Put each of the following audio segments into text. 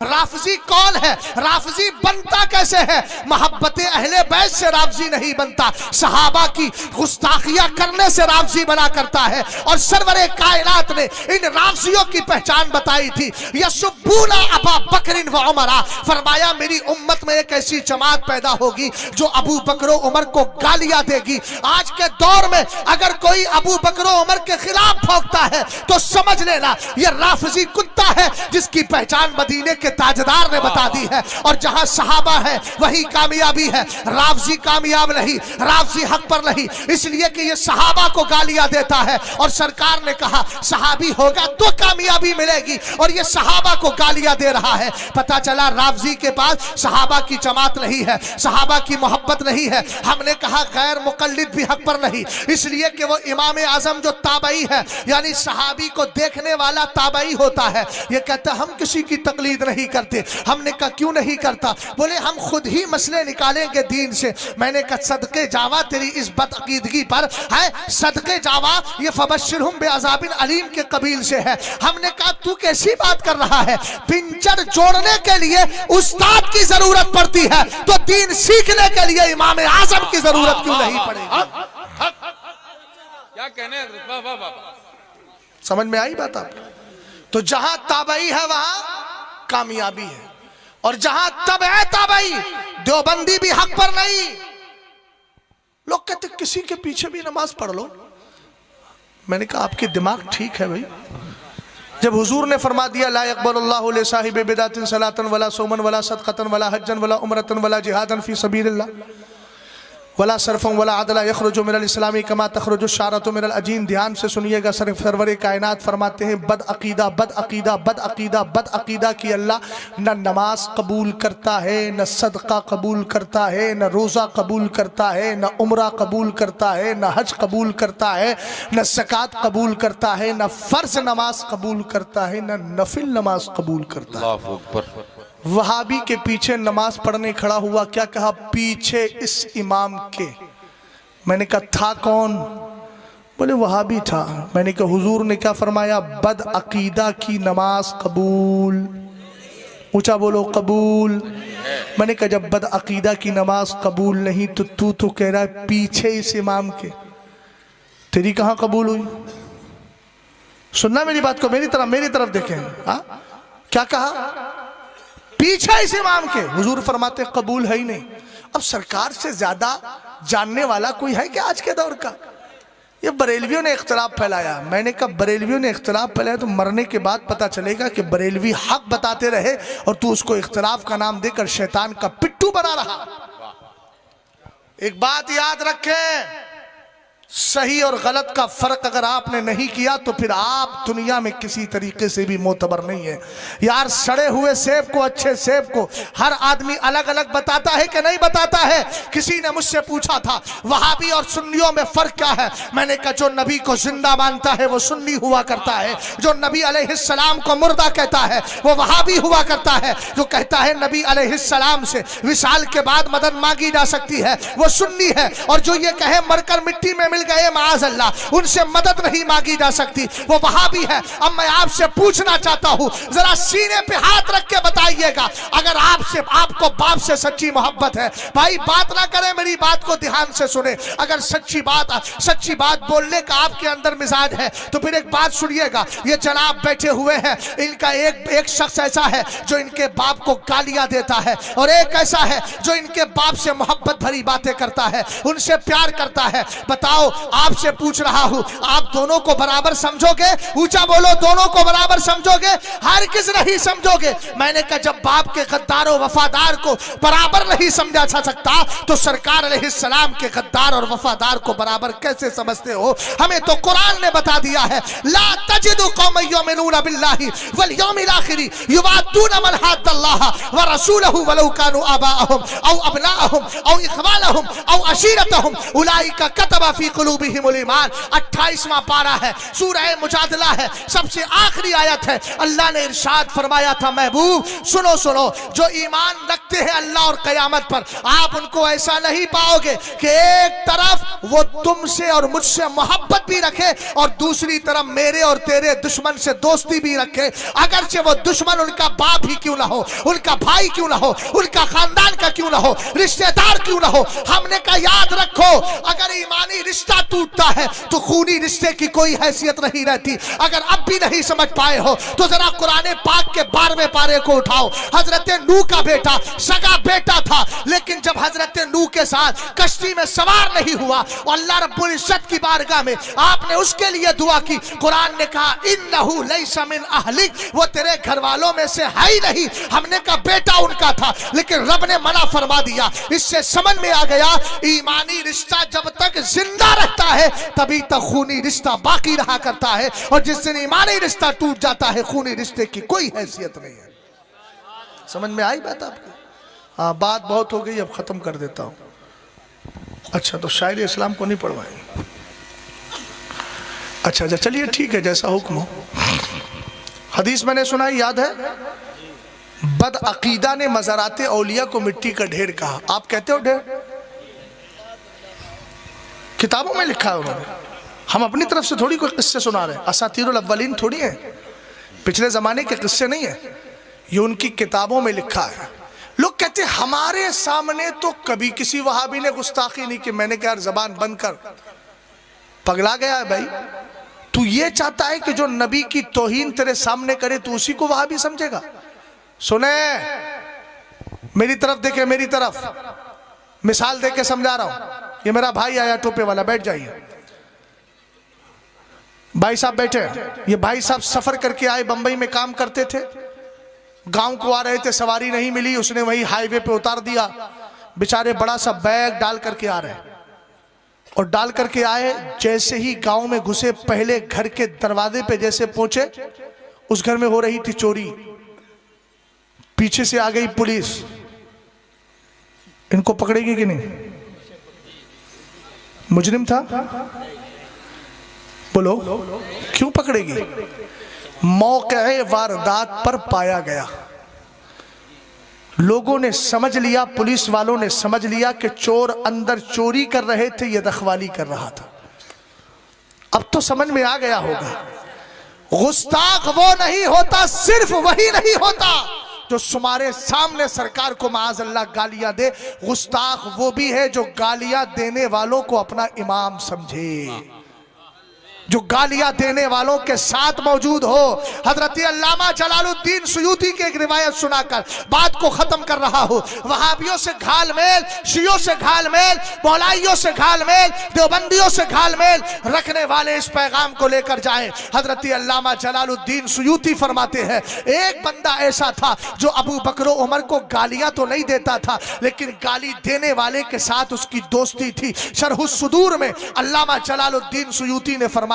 राफजी कौन है? राफजी बनता कैसे है? मोहब्बत अहले बैत से राफजी नहीं बनता, सहाबा की गुस्ताखियां करने से राफजी बना करता है। और सरवरे कायनात ने इन राफजियों की पहचान बताई थी। यसुब्बूना अबा बकरिन व उमरा, फरमाया मेरी उम्मत में एक ऐसी जमात पैदा होगी जो अबू बकर उमर को गालियां देगी। आज के दौर में अगर कोई अबू बकर उमर के खिलाफ भौंकता है तो समझ लेना यह राफजी कुत्ता है जिसकी पहचान मदीने के ताजदार ने बता दी है। और जहां सहाबा है वही कामयाबी है, राफजी कामयाब नहीं, राफजी हक पर नहीं, इसलिए कि ये सहाबा को गालियां देता है। और सरकार ने कहा सहाबी होगा तो कामयाबी मिलेगी, और ये सहाबा को गालियां दे रहा है। पता चला राफजी के पास सहाबा की जमात नहीं है, सहाबा की मोहब्बत नहीं है। हमने कहा गैर मुकल्लिद भी हक पर नहीं, इसलिए कि वो इमाम आजम जो ताबई है, यानी सहाबी को देखने वाला ताबई होता है। ये कहता हम किसी की तकलीद नहीं करते। हमने कहा क्यों नहीं करता? बोले हम खुद ही मसले निकालेंगे दीन से। मैंने कहा सदके जावा तेरी इस बदअकीदगी पर है, सदके जावा ये फबश्शिरहुम बिअज़ाबिन अलीम के कबील से है। हमने कहा तू कैसी बात कर रहा है? पिंजर जोड़ने के लिए उस्ताद की जरूरत पड़ती है तो दीन सीखने के लिए इमाम आजम की जरूरत क्यों नहीं पड़ेगी? क्या कहने हैं? समझ में आई बात आपको? तो जहां ताबई है वहां कामयाबी है, और जहां तबे ताबई देवबंदी भी हक पर नहीं। लोग कहते किसी के पीछे भी नमाज पढ़ लो। मैंने कहा आपके दिमाग ठीक है भाई? जब हुजूर ने फरमा दिया ला यक़बलुल्लाहु लिसाहिबि बिदअतिन सलातन वला सौमन वला सदक़तन वला हज्जन वला उमरतन वला जिहादन फी सबीलिल्लाह वला सरफन वला अदला यखरुजु मिनल इस्लामी कमा तखरुजु शारतु मिनल अजीन। ध्यान से सुनिएगा, सरवरे कायनात फरमाते हैं बद अकीदा बद अकीदा बद अकीदा बद अकीदा की अल्लाह न नमाज कबूल करता है, न सदका कबूल करता है, न रोज़ा कबूल करता है, न उम्रा कबूल करता है, न हज कबूल करता है, न ज़कात कबूल करता है, न फ़र्ज नमाज कबूल करता है, न नफिल नमाज कबूल करता है। वहाबी के पीछे नमाज पढ़ने खड़ा हुआ, क्या कहा? पीछे इस इमाम के। मैंने कहा था कौन? बोले वहाबी था। मैंने कहा हुजूर ने क्या फरमाया? बद अकीदा की नमाज कबूल। ऊंचा बोलो कबूल। मैंने कहा जब बद अकीदा की नमाज कबूल नहीं तो तू तो कह रहा है पीछे इस इमाम के, तेरी कहाँ कबूल हुई? सुनना मेरी बात को, मेरी तरफ देखें। हाँ क्या कहा? पीछे इस इमाम के। हुजूर फरमाते कबूल है ही नहीं। अब सरकार से ज्यादा जानने वाला कोई है क्या आज के दौर का? ये बरेलवियों ने इख्तलाफ फैलाया। मैंने कहा बरेलवियों ने इख्तलाफ फैलाया तो मरने के बाद पता चलेगा कि बरेलवी हक बताते रहे और तू उसको इख्तलाफ का नाम देकर शैतान का पिट्ठू बना रहा। एक बात याद रखें, सही और गलत का फर्क अगर आपने नहीं किया तो फिर आप दुनिया में किसी तरीके से भी मोतबर नहीं है। यार सड़े हुए सेब को, अच्छे सेब को हर आदमी अलग अलग बताता है कि नहीं बताता है? किसी ने मुझसे पूछा था वहाबी और सुन्नियों में फर्क क्या है? मैंने कहा जो नबी को जिंदा मानता है वो सुन्नी हुआ करता है, जो नबी अलैहिस्सलाम को मुर्दा कहता है वो वहाबी हुआ करता है, जो कहता है नबी अलैहिस्सलाम से विसाल के बाद मदद मांगी जा सकती है वो सुन्नी है, और जो ये कहे मरकर मिट्टी में मिल गए माअज़ल्लाह उनसे मदद नहीं मांगी जा सकती वो वहाबी है। अब मैं आपसे पूछना चाहता हूं, जरा सीने पे हाथ रख के बताइएगा, अगर आपको बाप से सच्ची मोहब्बत है, भाई बात ना करें, मेरी बात को ध्यान से सुने। अगर सच्ची बात बोलने का आपके अंदर मिजाज है तो फिर एक बात सुनिएगा। ये जनाब बैठे हुए हैं, इनका एक शख्स ऐसा है जो इनके बाप को गालियां देता है, और एक ऐसा है जो इनके बाप से मोहब्बत भरी बातें करता है, उनसे प्यार करता है। बताओ आपसे पूछ रहा हूं, आप दोनों को बराबर समझोगे? ऊंचा बोलो, दोनों को बराबर समझोगे? हर किस नहीं समझोगे। मैंने कहा जब बाप के गद्दार और वफादार को बराबर नहीं समझा जा सकता तो सरकार अलैहिस्सलाम के गद्दार और वफादार को बराबर कैसे समझते हो? हमें तो कुरान ने बता दिया है ला तजिदु कौमन युमिनूना बिल्लाहि वल यौमिल आखिर युवादूना मन हद्दल्लाह व रसूलहु वलौ कानू आबाअहुम औ अबनाअहुम औ इख्वानहुम औ अशीरतहुम उलाइका कतबा फी क़ुलूबिहिमुल ईमान। 28वां पारा है, सूरह मुजादला है, सबसे आखिरी आयत है। अल्लाह ने इरशाद फरमाया था महबूब सुनो सुनो, जो ईमान रखते हैं अल्लाह और क़यामत पर, आप उनको ऐसा नहीं पाओगे कि एक तरफ वो तुमसे और मुझसे मोहब्बत भी रखे और दूसरी तरफ मेरे और तेरे दुश्मन से दोस्ती भी रखे, अगरचे वो दुश्मन उनका बाप ही क्यों ना हो, उनका भाई क्यों ना हो, उनका खानदान का क्यों ना हो, रिश्तेदार क्यों ना हो। हमने कहा याद रखो, अगर ईमानी रिश्ता टूटता है तो खूनी रिश्ते की कोई हैसियत नहीं रहती। अगर अब भी नहीं समझ पाए हो तो जरा कुरान पाक के 12वें पारे को उठाओ। हजरत नूह का बेटा सगा बेटा था, लेकिन जब हजरत नूह के साथ कश्ती में सवार नहीं हुआ और अल्लाह रब्बुल इज्जत की बारगाह में आपने उसके लिए दुआ की, कुरान ने कहा इन्नहु लैसा मिन अहलिक, वो तेरे घर वालों में से है ही नहीं। हमने कहा बेटा उनका था, लेकिन रब ने मना फरमा दिया। इससे समझ में आ गया ईमानी रिश्ता जब तक जिंदा रहता है तभी तक खूनी रिश्ता बाकी रहा करता है, और जिस दिन ईमानी रिश्ता टूट जाता है खूनी रिश्ते की कोई हैसियत नहीं है। समझ में आई बात आपकी? हाँ, बात बहुत हो गई, अब खत्म कर देता हूं। अच्छा, तो शायरी इस्लाम को नहीं पढ़वाएंगे? अच्छा चलिए ठीक है, जैसा हुक्म हो। हदीस मैंने सुना, याद है, बद अकीदा ने मज़ारात औलिया को मिट्टी का ढेर कहा। आप कहते हो ढेर? किताबों में लिखा है उन्होंने, हम अपनी तरफ से थोड़ी कोई किस्से सुना रहे हैं। असातीरुल अव्वलीन थोड़ी है, पिछले जमाने के किस्से नहीं है, ये उनकी किताबों में लिखा है। लोग कहते हैं हमारे सामने तो कभी किसी वहाबी ने गुस्ताखी नहीं की। मैंने कहा जबान बंद कर, पगला गया है भाई। तू ये चाहता है कि जो नबी की तौहीन तेरे सामने करे तू उसी को वहाबी समझेगा? सुने, मेरी तरफ देखे, मेरी तरफ मिसाल देके समझा रहा हूं। ये मेरा भाई आया टोपे वाला, बैठ जाइए। भाई साहब बैठे। ये भाई साहब सफर करके आए, बंबई में काम करते थे, गांव को आ रहे थे, सवारी नहीं मिली, उसने वही हाईवे पे उतार दिया। बेचारे बड़ा सा बैग डाल करके आ रहे हैं, और डाल करके आए, जैसे ही गांव में घुसे, पहले घर के दरवाजे पे जैसे पहुंचे, उस घर में हो रही थी चोरी। पीछे से आ गई पुलिस, इनको पकड़ेगी कि नहीं? मुजरिम था, बोलो क्यों पकड़ेगी? मौके वारदात पर पाया गया, लोगों ने समझ लिया, पुलिस वालों ने समझ लिया कि चोर अंदर चोरी कर रहे थे, ये रखवाली कर रहा था। अब तो समझ में आ गया होगा, गुस्ताख वो नहीं होता, सिर्फ वही नहीं होता जो तुम्हारे सामने सरकार को माज़ अल्लाह गालियां दे। गुस्ताख वो भी है जो गालियां देने वालों को अपना इमाम समझे, जो गालियां देने वालों के साथ मौजूद हो। हजरत अल्लामा जलालुद्दीन सुयूती की एक रिवायत सुनाकर बात को खत्म कर रहा हूं। वहाबियों से घालमेल, शियों से घालमेल, मौलाइयों से घालमेल, देवबंदियों से घालमेल रखने वाले इस पैगाम को लेकर जाएं। हजरत अल्लामा जलालुद्दीन सुयूती फरमाते हैं, एक बंदा ऐसा था जो अबू बकर उमर को गालियां तो नहीं देता था, लेकिन गाली देने वाले के साथ उसकी दोस्ती थी। शरहुस सुदूर में अल्लामा जलालुद्दीन सुयूती ने फरमाया,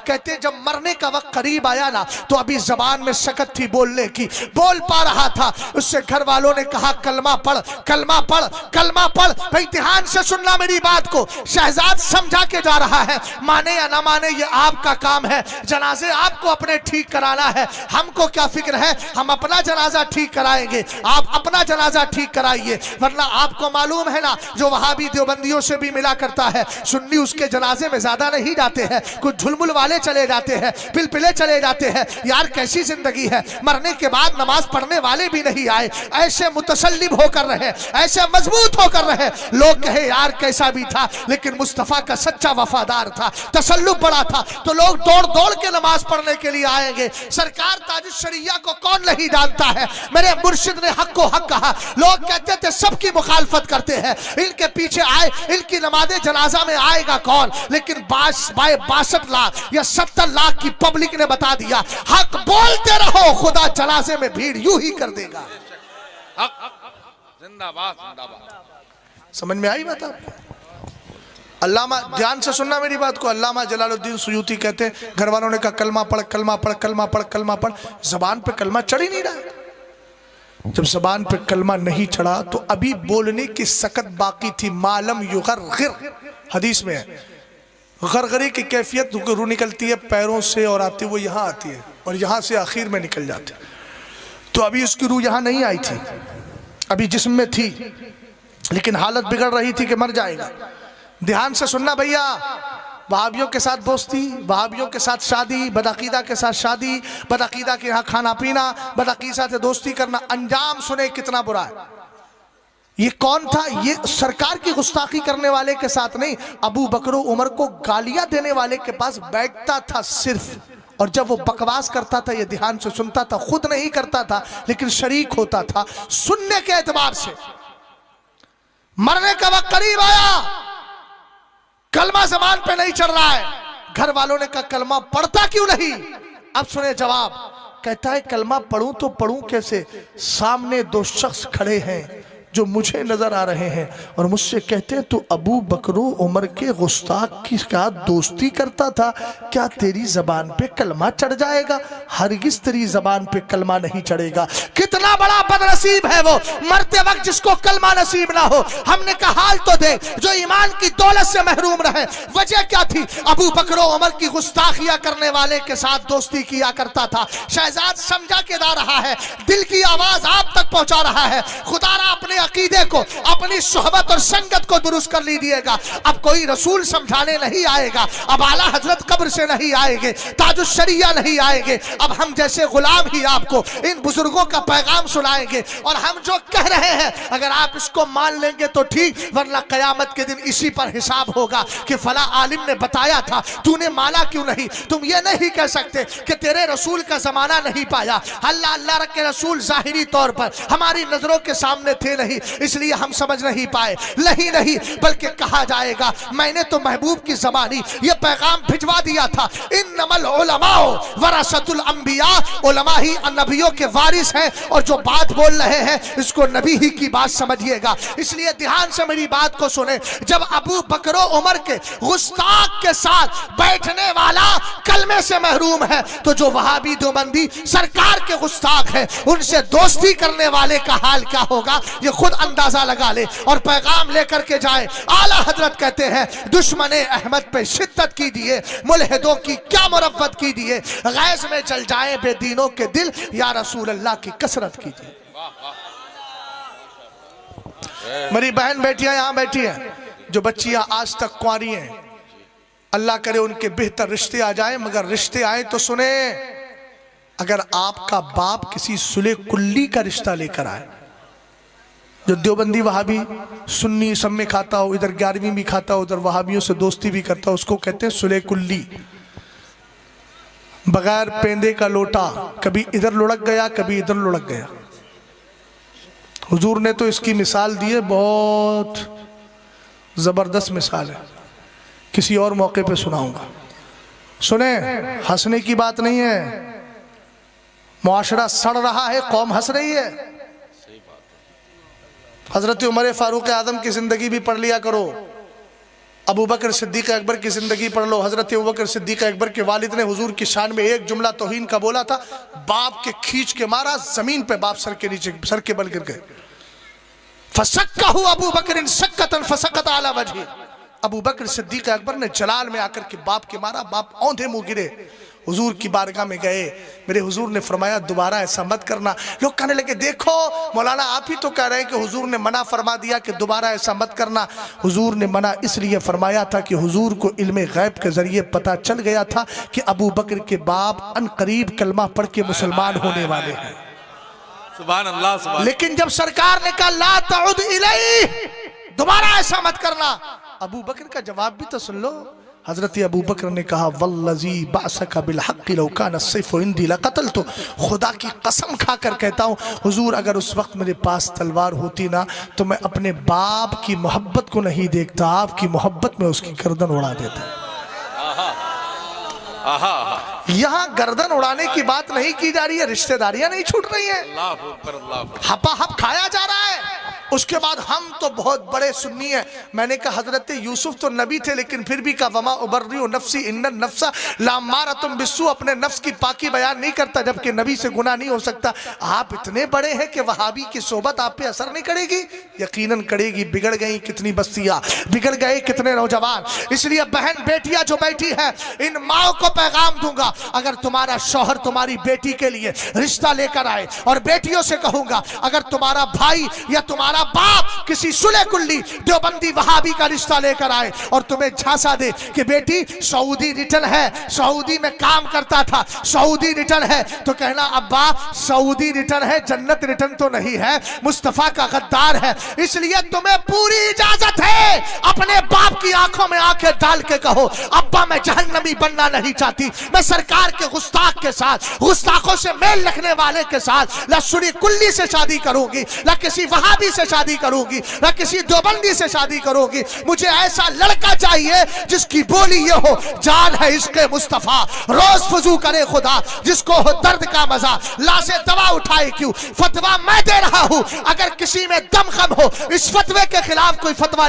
कहते जब मरने का वक्त करीब आया ना, तो अभी जबान में शकत थी बोलने की, बोल पा रहा था। उससे घर वालों ने कहा कलमा पढ़, कलमा पढ़, कलमा पढ़। भाई ध्यान से सुनना मेरी बात को, शहजाद समझा के जा रहा है, माने या ना माने ये आपका काम है, जनाजे आपको अपने ठीक कराना है, हमको क्या फिक्र है, हम अपना जनाजा ठीक कराएंगे, आप अपना जनाजा ठीक कराइए। वरना आपको मालूम है ना, जो वहाबी देवबंदियों से भी मिला करता है, सुन्नी उसके जनाजे में ज्यादा नहीं जाते हैं, कुछ झुलमुल वाले चले जाते हैं, पिलपिले चले जाते हैं। यार कैसी जिंदगी है, मरने के बाद नमाज पढ़ने वाले भी नहीं आए, ऐसे मुतसल्लिम होकर रहे, ऐसे मजबूत होकर रहे। लोग कहे यार कैसा भी था, लेकिन मुस्तफा का सच्चा वफादार था, तसल्लुब बड़ा था, तो लोग दौड़ दौड़ के नमाज पढ़ने के लिए आएंगे। सरकार ताजुश शरिया को कौन नहीं जानता है, मेरे मुर्शिद ने हक को हक कहा। लोग कहते थे सबकी मुखालफत करते हैं, इनके पीछे आए, इनकी नमाज़े जनाजा में आएगा कौन, लेकिन 62 लाख या 70 लाख की पब्लिक ने बता दिया, हक बोलते रहो, खुदा जनाजे में भीड़ यूं ही कर देगा। जिंदाबाद जिंदाबाद। समझ में आई बात आपको? अल्लामा, ध्यान से सुनना मेरी बात को, अल्लामा जलालुद्दीन सुयूती कहते हैं, घर वालों ने कहा कलमा पढ़, कलमा पढ़, कलमा पढ़, कलमा पढ़। जबान पे कलमा चढ़ ही नहीं रहा। जब जबान पे कलमा नहीं चढ़ा तो अभी बोलने की सकत बाकी थी। मालम युगर्गिर, हदीस में है, गरगरे की कैफियत रू निकलती है पैरों से और आती वो यहाँ आती है और यहाँ से आखिर में निकल जाती है। तो अभी उसकी रूह यहाँ नहीं आई थी, अभी जिस्म में थी लेकिन हालत बिगड़ रही थी कि मर जाएगा। ध्यान से सुनना भैया, वहाबियों के साथ दोस्ती, वहाबियों के साथ शादी, बदअकीदा के साथ शादी, बदअकीदा के यहाँ खाना पीना, बदअकीदा से दोस्ती करना, अंजाम सुने कितना बुरा है। ये कौन था? ये सरकार की गुस्ताखी करने वाले के साथ नहीं, अबू बकर उमर को गालियां देने वाले के पास बैठता था सिर्फ। और जब वो बकवास करता था, ये ध्यान से सुनता था, खुद नहीं करता था लेकिन शरीक होता था सुनने के एतबार से। मरने का वक्त करीब आया, कलमा जबान पे नहीं चढ़ रहा है। घर वालों ने कहा कलमा पढ़ता क्यों नहीं? अब सुने जवाब, कहता है कलमा पढ़ूं तो पढ़ूं कैसे? सामने दो शख्स खड़े हैं जो मुझे नजर आ रहे हैं और मुझसे कहते हैं तू अबू बकर उमर के गुस्ताख की साथ दोस्ती करता था, क्या तेरी जबान पे कलमा चढ़ जाएगा? हरगिज तेरी जबान पे कलमा नहीं चढ़ेगा। कितना बड़ा बदनसीब है वो, मरते वक्त जिसको कलमा नसीब ना हो। हमने कहा हाल तो दे, जो ईमान की दौलत से महरूम रहे। वजह क्या थी? अबू बकर उमर की गुस्ताखियां करने वाले के साथ दोस्ती किया करता था। शहजाद समझा के दा रहा है, दिल की आवाज आप तक पहुंचा रहा है। खुदारा अपने अकीदे को, अपनी सोहबत और संगत को दुरुस्त कर लीजिएगा। अब कोई रसूल समझाने नहीं आएगा, अब आला हजरत कब्र से नहीं आएंगे, ताजुश शरिया नहीं आएंगे। अब हम जैसे गुलाम ही आपको इन बुजुर्गों का पैगाम सुनाएंगे और हम जो कह रहे हैं अगर आप इसको मान लेंगे तो ठीक, वरना कयामत के दिन इसी पर हिसाब होगा कि फला आलिम ने बताया था, तूने माना क्यों नहीं? तुम ये नहीं कह सकते कि तेरे रसूल का जमाना नहीं पाया। अल्लाह अल्लाह के रसूल जाहिरी तौर पर हमारी नजरों के सामने थे नहीं, इसलिए हम समझ नहीं पाए। नहीं बल्कि कहा जाएगा मैंने तो महबूब की ज़बानी ये पैगाम भिजवा दिया था, इन्नमल उलमाओ वरसतुल अंबिया, उलमा ही नबियों के वारिस हैं और जो बात बोल रहे हैं इसको नबी ही की बात समझिएगा। इसलिए ध्यान से मेरी बात को सुने। जब अबू बकर उमर के गुस्ताख के साथ बैठने वाला कलमे से महरूम है, तो जो वहाबी देवबंदी सरकार के गुस्ताख है उनसे दोस्ती करने वाले का हाल क्या होगा ये खुद अंदाजा लगा ले और पैगाम लेकर के जाए। आला हजरत कहते हैं दुश्मने अहमद पे शिद्दत की दिए, मुल्हिदों की क्या मुरव्वत की दिए, गैज़ में जल जाए बेदीनों के दिल, या रसूल अल्लाह की कसरत कीजिए। मेरी बहन बेटियां यहां बैठी हैं, जो बच्चियां आज तक कुंवारी हैं, अल्लाह करे उनके बेहतर रिश्ते आ जाए, मगर रिश्ते आए तो सुने, अगर आपका बाप किसी सुले कुल्ली का रिश्ता लेकर आए, जो देवबंदी वहाबी सुन्नी सब में खाता हो, इधर 11वीं भी खाता हो, उधर वहाबियों से दोस्ती भी करता हो, उसको कहते हैं सुले कुल्ली। बगैर पेंदे का लोटा, कभी इधर लुढ़क गया कभी इधर लुढ़क गया। हुजूर ने तो इसकी मिसाल दी है, बहुत जबरदस्त मिसाल है, किसी और मौके पे सुनाऊंगा। सुने, हंसने की बात नहीं है, मुआशरा सड़ रहा है, कौम हंस रही है। हजरत उमर फारूक आदम की जिंदगी भी पढ़ लिया करो, अबू बकर सिद्दीक अकबर की जिंदगी पढ़ लो। हजरत अबू बकर सिद्दीक अकबर के वालिद ने हुजूर की शान में एक जुमला तौहीन का बोला था, बाप के खींच के मारा, जमीन पे बाप सर के नीचे, सर के बल गिर गए। फसक्कहु अबू बकर सक्कतन फसकत अला वजही, अबू बकर सिद्दीक अकबर ने जलाल में आकर के बाप के मारा, बाप औंधे मुंह गिरे। हुजूर की बारगाह में गए, मेरे हुजूर ने फरमाया दोबारा ऐसा मत करना। लोग कहने लगे देखो मौलाना आप ही तो कह रहे हैं कि हुजूर ने मना फरमा दिया कि दोबारा ऐसा मत करना। हुजूर ने मना इसलिए फरमाया था कि हुजूर को इल्मे गैब के जरिए पता चल गया था कि अबू बकर के बाप अनकरीब कलमा पढ़ के मुसलमान होने वाले हैं। सुभान अल्लाह, सुभान। लेकिन जब सरकार ने कहा ला तउद इलैहि, दोबारा ऐसा मत करना, अबू बकर का जवाब भी तो सुन लो। हजरत अबू बकर ने कहा वल्लज़ी बासका बिल हक़्क़ि लौ काना सैफ़ु इंदी लक़तलतु, खुदा की कसम खाकर कहता हूँ हुजूर अगर उस वक्त मेरे पास तलवार होती ना तो मैं अपने बाप की मोहब्बत को नहीं देखता, आपकी मोहब्बत में उसकी गर्दन उड़ा देता। यहाँ गर्दन उड़ाने की बात नहीं की जा रही है, रिश्तेदारियां नहीं छूट रही है, हपा हप खाया जा रहा है। उसके बाद हम तो बहुत बड़े सुन्नी हैं। मैंने कहा हजरत यूसुफ तो नबी थे, लेकिन फिर भी कहा वमा उबर्रिउ नफ्सी इन्नन नफ्सा लअम्मारतुम बिस्सू, अपने नफ्स की पाकी बयान नहीं करता, जबकि नबी से गुनाह नहीं हो सकता। आप इतने बड़े हैं कि वहाबी की सोबत आप पे असर नहीं करेगी? यकीनन करेगी। बिगड़ गई कितनी बस्तियां, बिगड़ गए कितने नौजवान। इसलिए बहन बेटियां जो बैठी है, इन माओ को पैगाम दूंगा, अगर तुम्हारा शौहर तुम्हारी बेटी के लिए रिश्ता लेकर आए, और बेटियों से कहूंगा अगर तुम्हारा भाई या तुम्हारा बाप किसी सुले कुल्ली देवबंदी वहाबी का रिश्ता लेकर आए और तुम्हें झांसा दे कि बेटी सऊदी रिटर्न है, सऊदी में काम करता था, सऊदी रिटर्न है, तो कहना अब्बा सऊदी रिटर्न है, जन्नत रिटर्न तो नहीं है, मुस्तफा का गद्दार है। इसलिए तुम्हें पूरी इजाजत है अपने बाप की आंखों में आंखें डाल के कहो अब्बा मैं जहन्नमी बनना नहीं चाहती, मैं सरकार के गुस्ताख के साथ, गुस्ताखों से मेल रखने वाले के साथ न सुनी कुल्ली से शादी करूंगी, न किसी वहाबी से शादी करूंगी, न किसी देवबंदी से शादी करूंगी। मुझे ऐसा लड़का चाहिए जिसकी बोली ये हो जान है इसके मुस्तफा, रोज फजू करे खुदा, जिसको हो दर्द का मजा, लाशे दवा उठाए क्यों, फतवा मैं दे रहा हूं, अगर किसी में दम खम हो इस फतवे के खिलाफ कोई फतवा